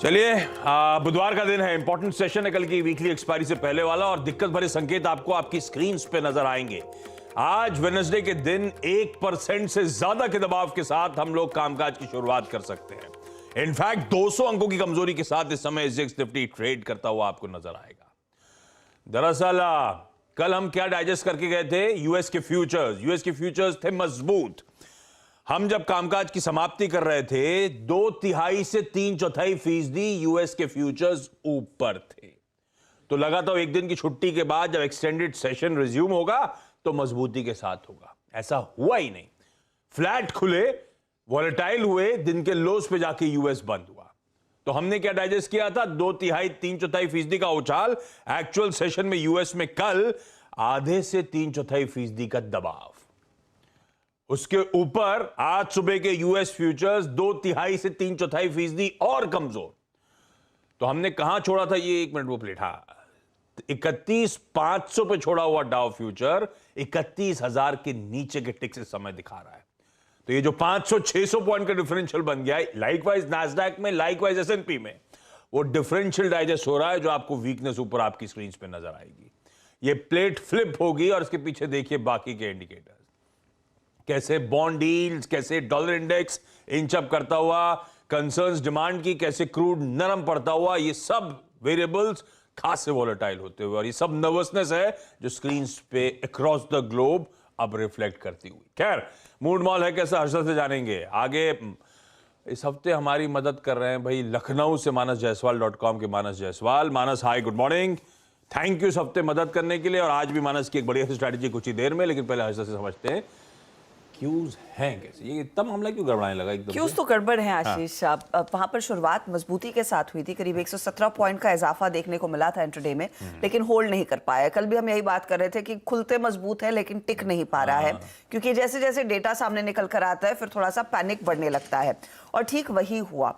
चलिए, बुधवार का दिन है, इंपॉर्टेंट सेशन है कल की वीकली एक्सपायरी से पहले वाला, और दिक्कत भरे संकेत आपको आपकी स्क्रीन पे नजर आएंगे। आज वेडनेसडे के दिन 1% से ज्यादा के दबाव के साथ हम लोग कामकाज की शुरुआत कर सकते हैं। इनफैक्ट 200 अंकों की कमजोरी के साथ इस समय एसजीएक्स निफ्टी ट्रेड करता हुआ आपको नजर आएगा। दरअसल कल हम क्या डाइजेस्ट करके गए थे, यूएस के फ्यूचर्स थे मजबूत। हम जब कामकाज की समाप्ति कर रहे थे 2/3 से 3/4% यूएस के फ्यूचर्स ऊपर थे। तो लगा था एक दिन की छुट्टी के बाद जब एक्सटेंडेड सेशन रिज्यूम होगा तो मजबूती के साथ होगा। ऐसा हुआ ही नहीं। फ्लैट खुले, वॉलेटाइल हुए, दिन के लोस पे जाके यूएस बंद हुआ। तो हमने क्या डाइजेस्ट किया था, 2/3 3/4% का उछाल। एक्चुअल सेशन में यूएस में कल आधे से 3/4% का दबाव। उसके ऊपर आज सुबह के यूएस फ्यूचर्स 2/3 से 3/4% और कमजोर। तो हमने कहां छोड़ा था ये, 1 मिनट वो प्लेट, 31,500 पे छोड़ा हुआ डाउ फ्यूचर 31,000 के नीचे के टिक से समय दिखा रहा है। तो ये जो 500-600 पॉइंट का डिफरेंशियल बन गया है, लाइकवाइज नैस्डैक में, लाइकवाइज एसएनपी में, वो डिफरेंशियल डाइजेस्ट हो रहा है, जो आपको वीकनेस ऊपर आपकी स्क्रीन पे नजर आएगी। ये प्लेट फ्लिप होगी और इसके पीछे देखिए बाकी के इंडिकेटर्स, कैसे बॉन्ड डील्स, कैसे डॉलर इंडेक्स इंच अप करता हुआ, कंसर्न्स डिमांड की, कैसे क्रूड नरम पड़ता हुआ, ये सब वेरिएबल्स खासे वॉलेटाइल होते हुए, और ये सब नर्वसनेस है जो स्क्रीन पे अक्रॉस द ग्लोब अब रिफ्लेक्ट करती हुई। खैर, मूड मॉल है कैसा, हर्षद से जानेंगे आगे। इस हफ्ते हमारी मदद कर रहे हैं भाई लखनऊ से manasjaiswal.com के मानस जायसवाल। मानस, हाय, गुड मॉर्निंग, थैंक यू इस हफ्ते मदद करने के लिए। और आज भी मानस की एक बढ़िया सी स्ट्रैटेजी कुछ ही देर में, लेकिन पहले हर्षद से समझते हैं क्यूज हैं कैसे, ये इतना मामला क्यों गड़बड़ाने लगा एकदम? क्यूज तो गड़बड़ है आशीष। वहां पर शुरुआत मजबूती के साथ हुई थी, करीब 117 पॉइंट का इजाफा देखने को मिला था इंट्राडे में, लेकिन होल्ड नहीं कर पाया। कल भी हम यही बात कर रहे थे कि खुलते मजबूत है लेकिन टिक नहीं पा रहा है, क्योंकि जैसे जैसे डेटा सामने निकल कर आता है फिर थोड़ा सा पैनिक बढ़ने लगता है, और ठीक वही हुआ।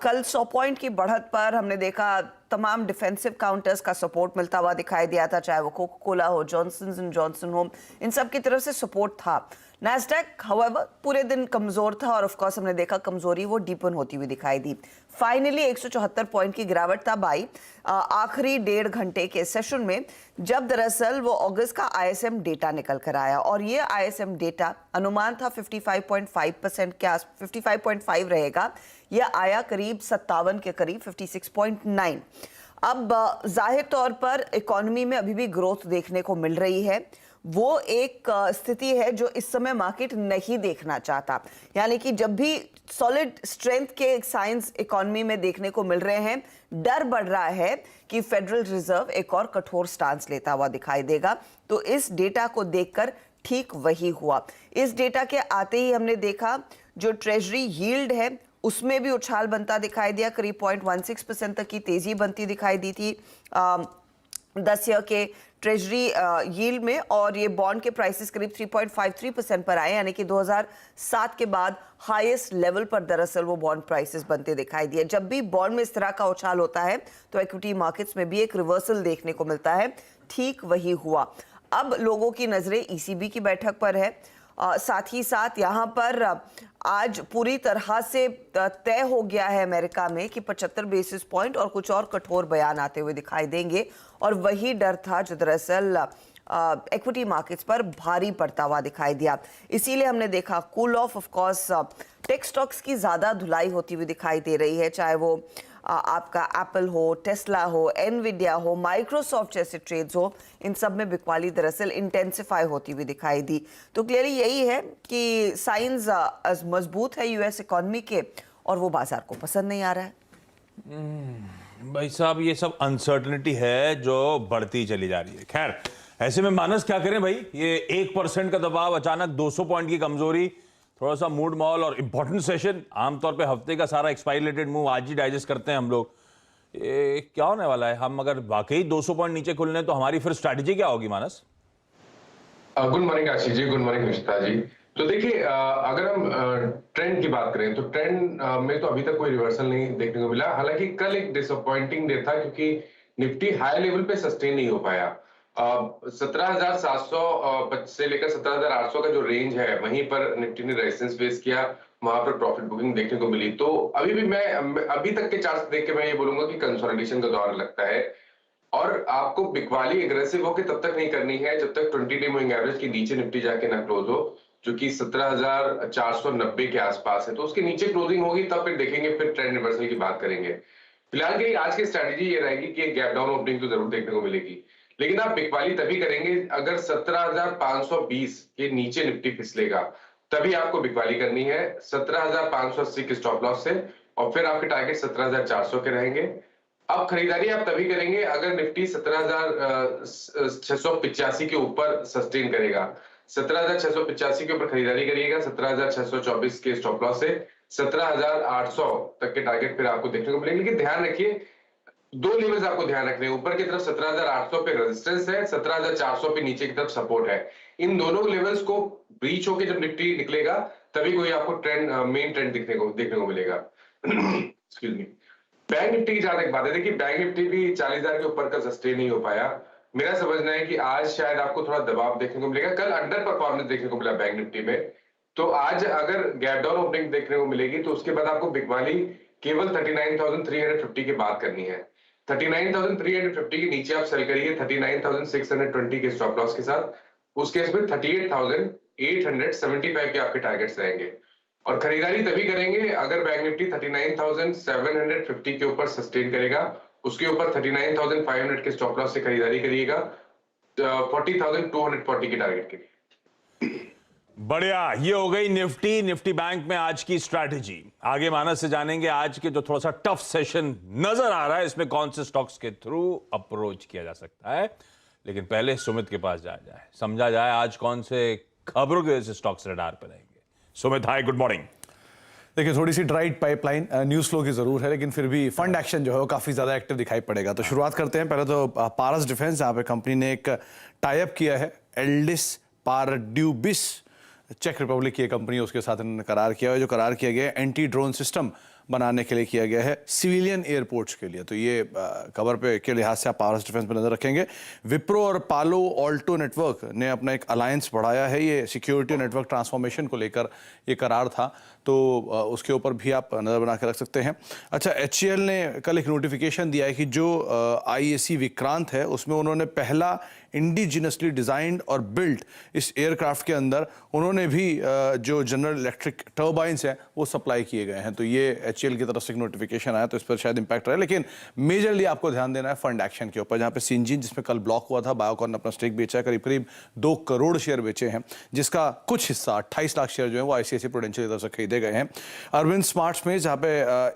कल 100 पॉइंट की बढ़त पर हमने देखा तमाम डिफेंसिव काउंटर्स का सपोर्ट मिलता हुआ दिखाई दिया था, चाहे वो कोका कोला हो, जॉनसन एंड जॉनसन हो, इन सब की तरफ से सपोर्ट था। नैस्डैक हाउएवर पूरे दिन कमजोर था, और ऑफ कोर्स हमने देखा कमजोरी वो डीपन होती हुई दिखाई दी। फाइनली 174 पॉइंट की गिरावट तब आई आखिरी 1.5 घंटे के सेशन में, जब दरअसल वो अगस्त का आईएसएम डेटा निकल कर आया, और ये आईएसएम डेटा अनुमान था 55.5% के आस 55.5 रहेगा, यह आया करीब 57 के करीब 56.9। अब जाहिर तौर पर इकोनॉमी में अभी भी ग्रोथ देखने को मिल रही है। वो एक स्थिति है जो इस समय मार्केट नहीं देखना चाहता, यानी कि जब भी सॉलिड स्ट्रेंथ के साइंस इकोनॉमी में देखने को मिल रहे हैं, डर बढ़ रहा है कि फेडरल रिजर्व एक और कठोर स्टांस लेता हुआ दिखाई देगा। तो इस डेटा को देखकर ठीक वही हुआ। इस डेटा के आते ही हमने देखा जो ट्रेजरी यील्ड है उसमें भी उछाल बनता दिखाई दिया, करीब 0.16% तक की तेजी बनती दिखाई दी थी 10 ईयर के ट्रेजरी यील्ड में, और ये बॉन्ड के प्राइसेस करीब 3.53% पर आए, यानी कि 2007 के बाद हाईएस्ट लेवल पर दरअसल वो बॉन्ड प्राइसेस बनते दिखाई दिए। जब भी बॉन्ड में इस तरह का उछाल होता है तो इक्विटी मार्केट्स में भी एक रिवर्सल देखने को मिलता है। ठीक वही हुआ। अब लोगों की नजरें ईसीबी की बैठक पर है, साथ ही साथ यहाँ पर आज पूरी तरह से तय हो गया है अमेरिका में कि 75 बेसिस पॉइंट और कुछ और कठोर बयान आते हुए दिखाई देंगे, और वही डर था जो दरअसल इक्विटी मार्केट्स पर भारी पड़ता हुआ दिखाई दिया। इसीलिए हमने देखा cool off course tech stocks की ज्यादा धुलाई होती हुई दिखाई दे रही है, चाहे वो आपका एप्पल हो, टेस्ला हो, एनविडिया हो, माइक्रोसॉफ्ट जैसे ट्रेड्स हो, इन सब में बिकवाली दरअसल इंटेंसिफाई होती हुई दिखाई दी। तो क्लियरली यही है कि साइंस मजबूत है यूएस इकोनॉमी के, और वो बाजार को पसंद नहीं आ रहा है। भाई साहब, ये सब अनसर्टनिटी है जो बढ़ती चली जा रही है। खैर, ऐसे में मानस क्या करें भाई, ये 1% का दबाव, अचानक 200 पॉइंट की कमजोरी, थोड़ा सा मूड मॉल और इंपॉर्टेंट सेशन। आमतौर पे हफ्ते का सारा एक्सपायरी रिलेटेड मूव आज ही डाइजेस्ट करते हैं हम लोग। ये क्या होने वाला है? हम अगर वाकई 200 पॉइंट नीचे खुलने तो हमारी फिर स्ट्रैटेजी क्या होगी मानस? Good morning Ashish ji, good morning Nishita जी। तो देखिए, अगर हम ट्रेंड की बात करें तो ट्रेंड में तो अभी तक कोई रिवर्सल नहीं देखने को मिला। हालांकि कल एक डिसअपॉइंटिंग डे था, क्योंकि निफ्टी हाई लेवल पे सस्टेन नहीं हो पाया। 17,700 से लेकर 17,800 का जो रेंज है, वहीं पर निफ्टी ने रेजिस्टेंस फेस किया, वहां पर प्रॉफिट बुकिंग देखने को मिली। तो अभी भी मैं अभी तक के चार्ट्स देख के मैं ये बोलूंगा कि कंसोलिडेशन का दौर लगता है, और आपको बिकवाली एग्रेसिव होकर तब तक नहीं करनी है जब तक 20 डे मूविंग एवरेज के नीचे निफ्टी जाके ना क्लोज हो, जो कि 17,490 के आसपास है। तो उसके नीचे क्लोजिंग होगी तब फिर देखेंगे, फिर ट्रेंड रिवर्सल की बात करेंगे। फिलहाल की आज की स्ट्रैटेजी ये रहेगी कि एक गैप डाउन ओपनिंग तो जरूर देखने को मिलेगी, लेकिन आप बिकवाली तभी करेंगे अगर 17,520 के नीचे निफ्टी फिसलेगा, तभी आपको बिकवाली करनी है 17,580 के स्टॉप लॉस से, और फिर आपके टारगेट 17,400 के रहेंगे। अब खरीदारी आप तभी करेंगे अगर निफ्टी 17,685 के ऊपर सस्टेन करेगा। 17,685 के ऊपर खरीदारी करिएगा, 17,624 के स्टॉप लॉस से 17,800 तक के टारगेट फिर आपको देखने को मिलेंगे। लेकिन ध्यान रखिए, दो लेवल्स आपको ध्यान रखने हैं। ऊपर की तरफ 17,800 पे रेजिस्टेंस है, 17,400 पे नीचे की तरफ सपोर्ट है। इन दोनों लेवल्स को ब्रीच होकर जब निफ्टी निकलेगा तभी कोई आपको ट्रेंड, मेन ट्रेंड देखने को मिलेगा। Excuse me. बैंक निफ्टी की जहां तक बात है, देखिए बैंक निफ्टी भी 40,000 के ऊपर का सस्टेन नहीं हो पाया। मेरा समझना है कि आज शायद आपको थोड़ा दबाव देखने को मिलेगा। कल अंडर परफॉर्मेंस देखने को मिला बैंक निफ्टी में, तो आज अगर गैप डाउन ओपनिंग देखने को मिलेगी तो उसके बाद आपको बिकवाली केवल 39,350 की बात करनी है। 39,350 के नीचे आप सेल करिए 39,620 के स्टॉप लॉस के साथ। उस केस में 38,875 के आपके टारगेट्स रहेंगे, और खरीदारी तभी करेंगे अगर बैंक निफ्टी 39,750 के ऊपर सस्टेन करेगा। उसके ऊपर 39,500 के स्टॉप लॉस से खरीदारी करिएगा 40,240 के टारगेट के लिए। बढ़िया, ये हो गई निफ्टी बैंक में आज की स्ट्रैटेजी। आगे मानस से जानेंगे आज के जो थोड़ा सा टफ सेशन नजर आ रहा है, इसमें कौन से स्टॉक्स के थ्रू अप्रोच किया जा सकता है। लेकिन पहले सुमित के पास जाया जाए, समझा जाए आज कौन से खबरों के वजह से स्टॉक्स रडार पर रहेंगे। सुमित, हाय, गुड मॉर्निंग। देखिए, थोड़ी सी ड्राइड पाइपलाइन न्यूज़ फ्लो की ज़रूर है, लेकिन फिर भी फंड एक्शन जो है वो काफ़ी ज़्यादा एक्टिव दिखाई पड़ेगा। तो शुरुआत करते हैं। पहले तो पारस डिफेंस, जहाँ पे कंपनी ने एक टाई अप किया है एल्डिस पारड्यूबिस, चेक रिपब्लिक की कंपनी, उसके साथ इन्होंने करार किया है। जो करार किया गया है एंटी ड्रोन सिस्टम बनाने के लिए किया गया है, सिविलियन एयरपोर्ट्स के लिए। तो ये कवर पे के लिहाज से आप पारस डिफेंस पर नजर रखेंगे। विप्रो और पालो ऑल्टो नेटवर्क ने अपना एक अलायंस बढ़ाया है। ये सिक्योरिटी नेटवर्क ट्रांसफॉर्मेशन को लेकर ये करार था, तो उसके ऊपर भी आप नज़र बना के रख सकते हैं। अच्छा, HCL ने कल एक नोटिफिकेशन दिया है कि जो IAC विक्रांत है उसमें उन्होंने पहला इंडिजिनसली डिज़ाइंड और बिल्ट इस एयरक्राफ्ट के अंदर उन्होंने भी जो जनरल इलेक्ट्रिक टर्बाइंस हैं वो सप्लाई किए गए हैं। तो ये HCL की तरफ से एक नोटिफिकेशन आया, तो इस पर शायद इंपैक्ट रहा है। लेकिन मेजरली आपको ध्यान देना है फंड एक्शन के ऊपर, जहाँ पे सिंजीन, जिसमें कल ब्लॉक हुआ था, बायोकॉन ने अपना स्टेक बेचा है, करीब करीब 2 करोड़ शेयर बेचे हैं, जिसका कुछ हिस्सा 28 लाख शेयर जो है वो ICICI प्रूडेंशियल की तरफ से खरीदे गए हैं। अरविंद स्मार्ट्स में, जहाँ पे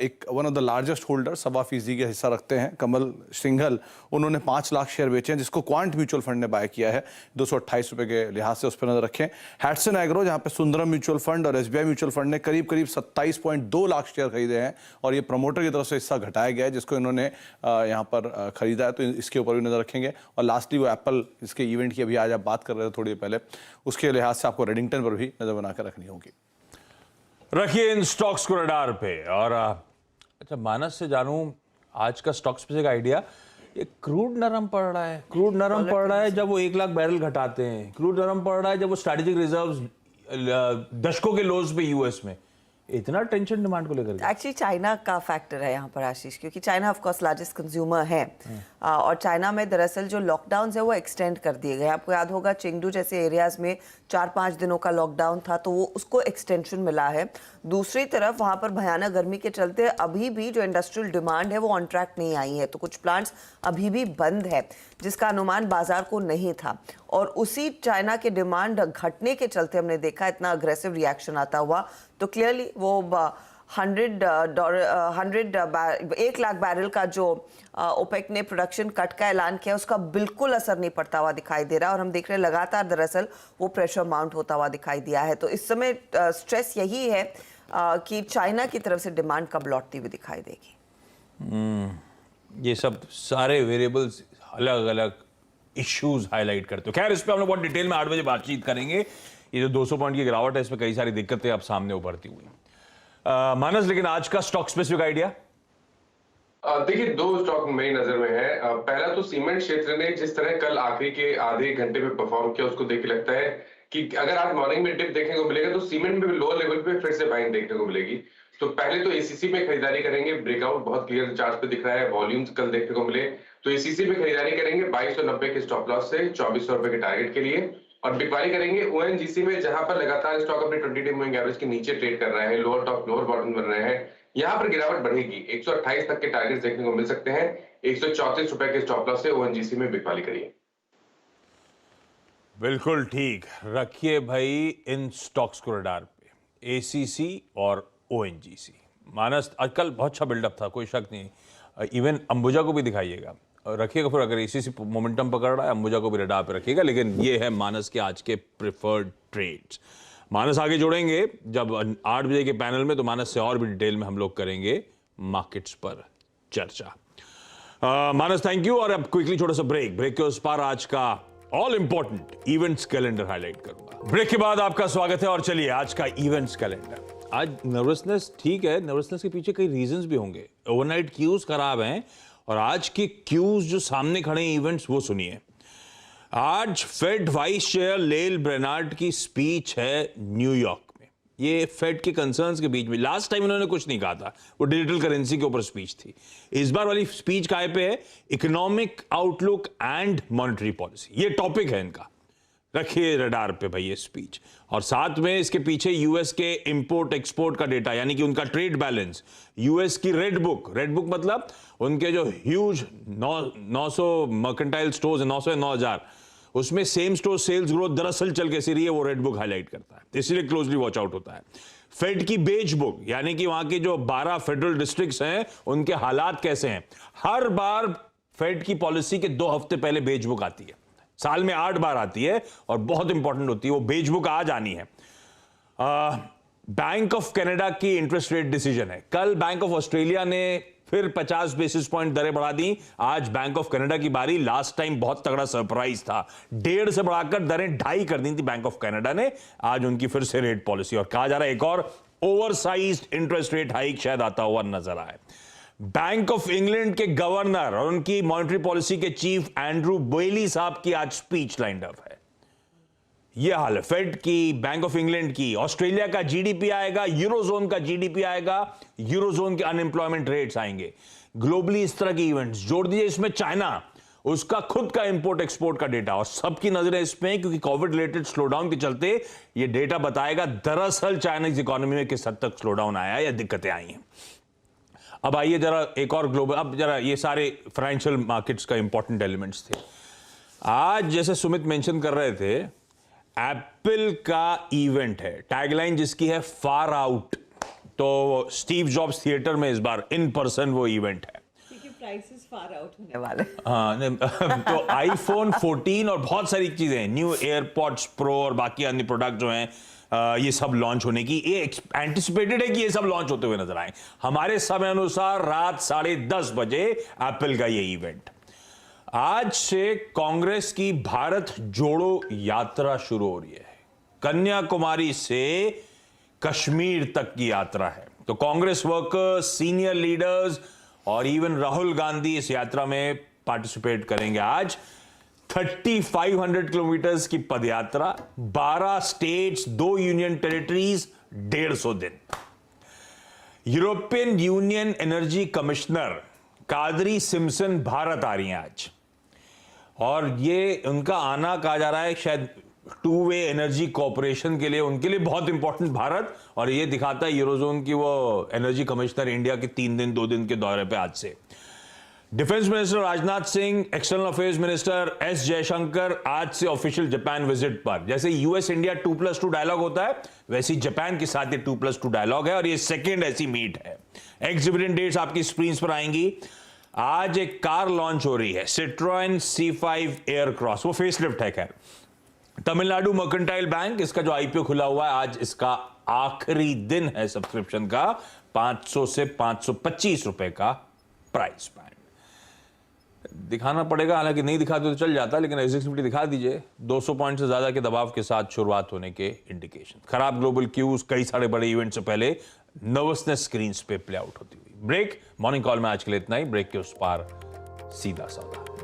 एक one of the largest holder 1.25% का हिस्सा रखते हैं, कमल सिंघल, उन्होंने 5 लाख शेयर बेचे हैं, जिसको क्वांट म्यूचुअल फंड ने बाय किया है 228 रुपए के लिहाज से, उस पर नजर रखें। हैटसन एग्रो, जहाँ पे सुंदरम म्यूचुअल फंड और SBI म्यूचुअल फंड ने करीब करीब 27.2 लाख शेयर खरीदे हैं, और ये प्रमोटर की तरफ से हिस्सा घटाया गया है जिसको इन्होंने यहाँ पर खरीदा है, तो इसके ऊपर भी नजर रखेंगे। और लास्टली वो एप्पल, इसके इवेंट की अभी आज आप बात कर रहे थे थोड़ी देर पहले, उसके लिहाज से आपको रेडिंगटन पर भी नजर बनाकर रखनी होगी। रखिए इन स्टॉक्स को रडार पे। और अच्छा, मानस से जानूं आज का स्टॉक स्पेसिफिक आइडिया। ये क्रूड नरम पड़ रहा है, क्रूड नरम पड़ रहा है जब वो 1 लाख बैरल घटाते हैं, क्रूड नरम पड़ रहा है जब वो स्ट्रैटेजिक रिजर्व्स दशकों के लोज पे यूएस में। इतना टेंशन डिमांड को लेकर? एक्चुअली चाइना का फैक्टर है यहाँ पर आशीष, क्योंकि China of course largest consumer है, और चाइना में दरअसल जो लॉकडाउन है वो एक्सटेंड कर दिए गए। आपको याद होगा चेंगडू जैसे एरियाज में 4-5 दिनों का लॉकडाउन था, तो वो उसको एक्सटेंशन मिला है। दूसरी तरफ वहाँ पर भयानक गर्मी के चलते अभी भी जो इंडस्ट्रियल डिमांड है वो ऑन ट्रैक नहीं आई है, तो कुछ प्लांट्स अभी भी बंद है, जिसका अनुमान बाजार को नहीं था। और उसी चाइना के डिमांड घटने के चलते हमने देखा इतना अग्रेसिव रिएक्शन आता हुआ। तो क्लियरली वो 1 लाख बैरल का जो ओपेक ने प्रोडक्शन कट का ऐलान किया, उसका बिल्कुल असर नहीं पड़ता हुआ दिखाई दे रहा, और हम देख रहे हैं लगातार दरअसल वो प्रेशर माउंट होता हुआ दिखाई दिया है। तो इस समय स्ट्रेस यही है कि चाइना की तरफ से डिमांड कब लौटती हुई दिखाई देगी। ये सब सारे वेरिएबल्स अलग अलग इश्यूज हाईलाइट करते हो। खैर, इस पे हम लोग बहुत डिटेल में 8 बजे बातचीत करेंगे। ये जो 200 पॉइंट की गिरावट है, इसमें कई सारी दिक्कतें अब सामने उभरती हुई। मानस, लेकिन आज का स्टॉक स्पेसिफिक आइडिया? देखिए, 2 स्टॉक मेरी नजर में है। पहला तो सीमेंट क्षेत्र ने जिस तरह कल आखिरी के आधे घंटे में परफॉर्म किया, उसको देख के लगता है कि अगर आज मॉर्निंग में डिप देखने को मिलेगा तो सीमेंट में भी लोअर लेवल पे फिर से बाइंग देखने को मिलेगी। तो पहले तो एसीसी में खरीदारी करेंगे, ब्रेकआउट बहुत क्लियर चार्ट पे दिख रहा है, वॉल्यूम्स कल देखने को मिले तो एसीसी में खरीदारी करेंगे 2290 के स्टॉप लॉस से 2400 रुपए के टारगेट के लिए, और बिकवाली करेंगे ओएनजीसी में जहां पर लगातार स्टॉक अपने 20 डे मूविंग एवरेज के नीचे ट्रेड कर रहा है, लोअर टॉप लोअर बॉटम बन रहे हैं, यहां पर गिरावट बढ़ेगी, 128 तक के टारगेट देखने को मिल सकते हैं, 134 रुपए के स्टॉप लॉस से ओएनजीसी में बिकवाली करिए। बिल्कुल ठीक, रखिए भाई इन स्टॉक्स को रडार पे, एसीसी और ओएनजीसी। मानस आजकल बहुत अच्छा बिल्डअप था, कोई शक नहीं। इवन अंबुजा को भी दिखाइएगा, रखिएगा। फिर अगर एसीसी मोमेंटम पकड़ रहा है, अंबुजा को भी रडार पे रखिएगा। लेकिन ये है मानस के आज के प्रेफर्ड ट्रेड्स। मानस आगे जोड़ेंगे जब 8 बजे के पैनल में, तो मानस से और भी डिटेल में हम लोग करेंगे मार्केट्स पर चर्चा। मानस थैंक यू। और अब क्विकली छोटा सा ब्रेक के उस पार आज का all important events calendar highlight करूंगा। ब्रेक के बाद आपका स्वागत है और चलिए आज का इवेंट्स कैलेंडर। आज नर्वसनेस ठीक है, नर्वसनेस के पीछे कई रीजंस भी होंगे। ओवरनाइट क्यूज खराब हैं और आज के क्यूज जो सामने खड़े हैं इवेंट्स, वो सुनिए। आज Fed vice chair Lael Brainard की स्पीच है न्यूयॉर्क में। ये फेड के कंसर्न्स के बीच में, लास्ट टाइम इन्होंने कुछ नहीं कहा था, वो डिजिटल करेंसी के ऊपर स्पीच थी। इस बार वाली स्पीच काय पे है? Economic outlook and monetary policy, ये टॉपिक है इनका। रखिए रडार पे भाई ये स्पीच। और साथ में इसके पीछे यूएस के इंपोर्ट एक्सपोर्ट का डेटा, यानी कि उनका ट्रेड बैलेंस, यूएस की रेड बुक मतलब उनके जो ह्यूज 900 मर्केंटाइल स्टोर्स है, 900 या 9000, उसमें सेम स्टोर सेल्स ग्रोथ दरअसल चल कैसी रही है, वो रेड बुक हाईलाइट करता है, इसलिए क्लोजली वॉच आउट होता है। फेड की बेज बुक, यानी कि वहां के जो 12 फेडरल डिस्ट्रिक्ट्स हैं उनके हालात कैसे हैं। हर बार फेड की पॉलिसी के 2 हफ्ते पहले बेज बुक आती है, साल में 8 बार आती है और बहुत इंपॉर्टेंट होती है। वो बेज बुक आज आनी है। बैंक ऑफ कनाडा की इंटरेस्ट रेट डिसीजन है। कल बैंक ऑफ ऑस्ट्रेलिया ने फिर 50 बेसिस पॉइंट दरें बढ़ा दी। आज बैंक ऑफ कनाडा की बारी। लास्ट टाइम बहुत तगड़ा सरप्राइज था, 1.5 से बढ़ाकर दरें 2.5 कर दी थी बैंक ऑफ कनाडा ने। आज उनकी फिर से रेट पॉलिसी, और कहा जा रहा है एक और ओवरसाइज्ड इंटरेस्ट रेट हाइक शायद आता हुआ नजर आए। बैंक ऑफ इंग्लैंड के गवर्नर और उनकी मॉनेटरी पॉलिसी के चीफ एंड्रू बेली साहब की आज स्पीच लाइंड अप है। यह हाल है फेड की, बैंक ऑफ इंग्लैंड की। ऑस्ट्रेलिया का जीडीपी आएगा, यूरोजोन का जीडीपी आएगा, यूरोजोन के अनएम्प्लॉयमेंट रेट्स आएंगे। ग्लोबली इस तरह की इवेंट्स जोड़ दीजिए इसमें चाइना, उसका खुद का इंपोर्ट एक्सपोर्ट का डेटा, और सबकी नजरें इसमें, क्योंकि कोविड रिलेटेड स्लोडाउन के चलते यह डेटा बताएगा दरअसल चाइनीज इकोनॉमी में किस हद तक स्लोडाउन आया या दिक्कतें आई हैं। अब आइए जरा एक और ग्लोबल, अब जरा ये सारे फाइनेंशियल मार्केट्स का इंपॉर्टेंट एलिमेंट्स थे आज। जैसे सुमित मेंशन कर रहे थे, एप्पल का इवेंट है, टैगलाइन जिसकी है फार आउट। तो स्टीव जॉब्स थिएटर में इस बार इन पर्सन वो इवेंट है, क्योंकि प्राइसेस फार आउट होने वाले। हाँ, तो आईफोन 14 और बहुत सारी चीजें, न्यू एयरपॉड्स प्रो और बाकी अन्य प्रोडक्ट जो हैं, ये सब लॉन्च होने की, ये एंटिसिपेटेड है कि ये सब लॉन्च होते हुए नजर आए। हमारे समय अनुसार रात 10:30 बजे एप्पल का ये इवेंट। आज से कांग्रेस की भारत जोड़ो यात्रा शुरू हो रही है। कन्याकुमारी से कश्मीर तक की यात्रा है। तो कांग्रेस वर्कर्स, सीनियर लीडर्स और इवन राहुल गांधी इस यात्रा में पार्टिसिपेट करेंगे। आज 3500 किलोमीटर्स की पदयात्रा, 12 स्टेट्स, 2 यूनियन टेरिटरीज, 150 दिन। European Union energy commissioner Kadri Simson Bharat आ रही हैं आज, और ये उनका आना कहा जा रहा है शायद 2 वे एनर्जी कॉर्पोरेशन के लिए, उनके लिए बहुत इंपॉर्टेंट भारत। और ये दिखाता है यूरोजोन की वो एनर्जी कमिश्नर इंडिया के 2 दिन के दौरे पे आज से। Defence minister Rajnath Singh, external affairs minister S Jaishankar आज से ऑफिशियल जापान विजिट पर। जैसे यूएस इंडिया 2+2 डायलॉग होता है, वैसे ही जापान के साथ ये 2+2 डायलॉग है, और ये सेकेंड ऐसी मीट है। एग्जिबिशन डेट्स आपकी स्क्रीन पर आएंगी। आज एक कार लॉन्च हो रही है, सिट्रोएन C5 एयरक्रॉस, वो फेसलिफ्ट है। खैर, तमिलनाडु मर्केंटाइल बैंक, इसका जो आईपीओ खुला हुआ है, आज इसका आखिरी दिन है सब्सक्रिप्शन का। 500 से 525 रुपए का प्राइस बैंड दिखाना पड़ेगा, हालांकि नहीं दिखाते तो चल जाता, लेकिन एग्जिबिलिटी दिखा दीजिए। 200 पॉइंट से ज्यादा के दबाव के साथ शुरुआत होने के इंडिकेशन। खराब ग्लोबल क्यूज, कई सारे बड़े इवेंट से पहले नर्वसनेस स्क्रीन पे प्ले आउट होती हुई। ब्रेक, मॉर्निंग कॉल में आज के लिए इतना ही। ब्रेक के उस पार सीधा सौदा।